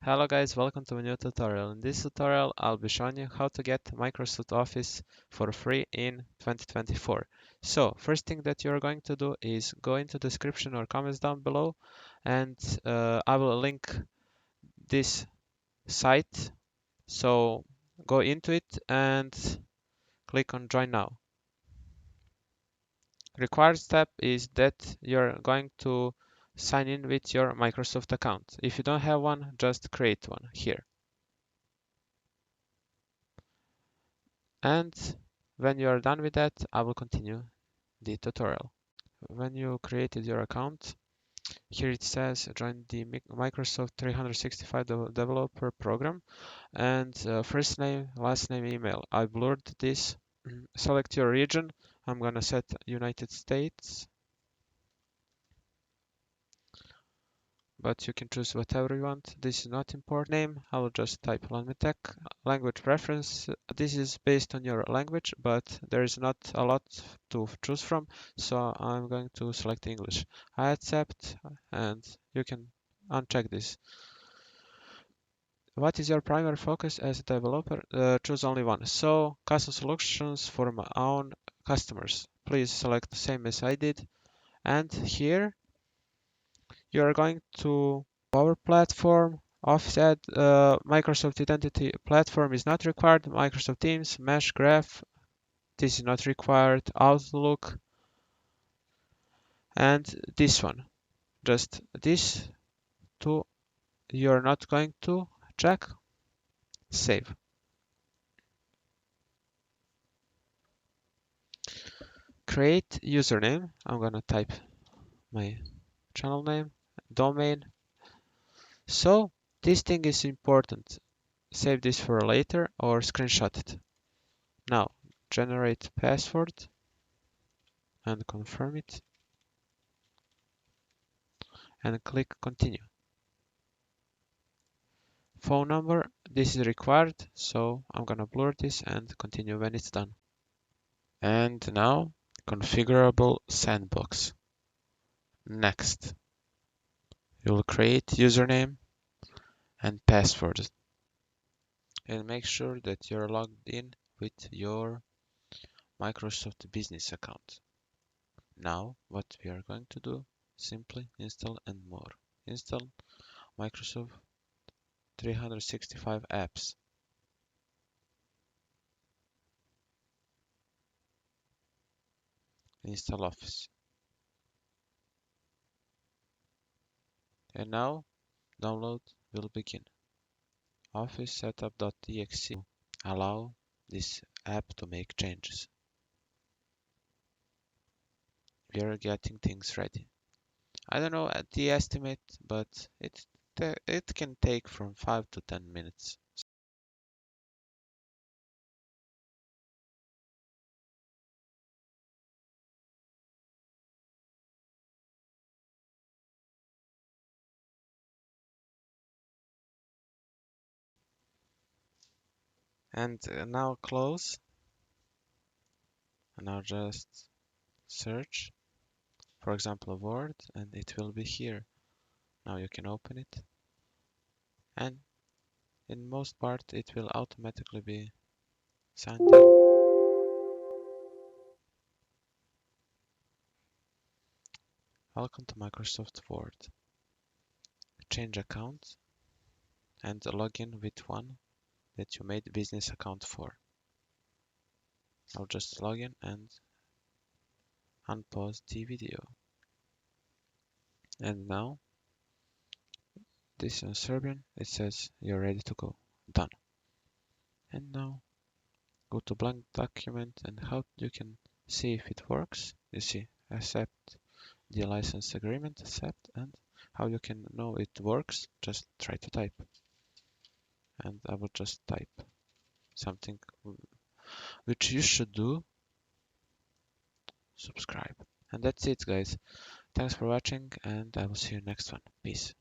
Hello guys, welcome to a new tutorial. In this tutorial, I'll be showing you how to get Microsoft Office for free in 2024. So, first thing that you're going to do is go into the description or comments down below, and I will link this site. So, go into it and click on Join Now. Required step is that you're going to sign in with your Microsoft account. If you don't have one, just create one here. And when you are done with that, I will continue the tutorial. When you created your account, here it says join the Microsoft 365 developer program, and first name, last name, email. I blurred this. Select your region. I'm gonna set United States, but you can choose whatever you want. This is not important. Name, I will just type Lanmitech. Language preference, this is based on your language, but there is not a lot to choose from, so I'm going to select English. I accept, and you can uncheck this. What is your primary focus as a developer? Choose only one. So, custom solutions for my own customers. Please select the same as I did. And here you are going to Power Platform, Office Microsoft Identity Platform is not required. Microsoft Teams, Mesh Graph, this is not required. Outlook, and this one. Just these two you're not going to check. Save. Create username. I'm gonna type my channel name, domain. So this thing is important. Save this for later or screenshot it. Now generate password and confirm it and click continue. Phone number, this is required, so I'm gonna blur this and continue when it's done. And now configurable sandbox. Next, you'll create username and password and make sure that you're logged in with your Microsoft Business account. Now what we are going to do, simply install and more. Install Microsoft 365 apps. Install Office. And now download will begin. Office setup.exe. Allow this app to make changes. We are getting things ready. I don't know at the estimate, but it can take from 5 to 10 minutes. And now close. And now just search, for example, a word, and it will be here. Now you can open it, and in most part it will automatically be signed in. Welcome to Microsoft Word. Change account and log in with one that you made business account for. I'll just log in and unpause the video. And now this in Serbian, it says you're ready to go. Done. And now go to blank document and how you can see if it works. You see accept the license agreement, accept, and how you can know it works, just try to type. And I will just type something which you should do. Subscribe. And that's it, guys. Thanks for watching, and I will see you next one. Peace.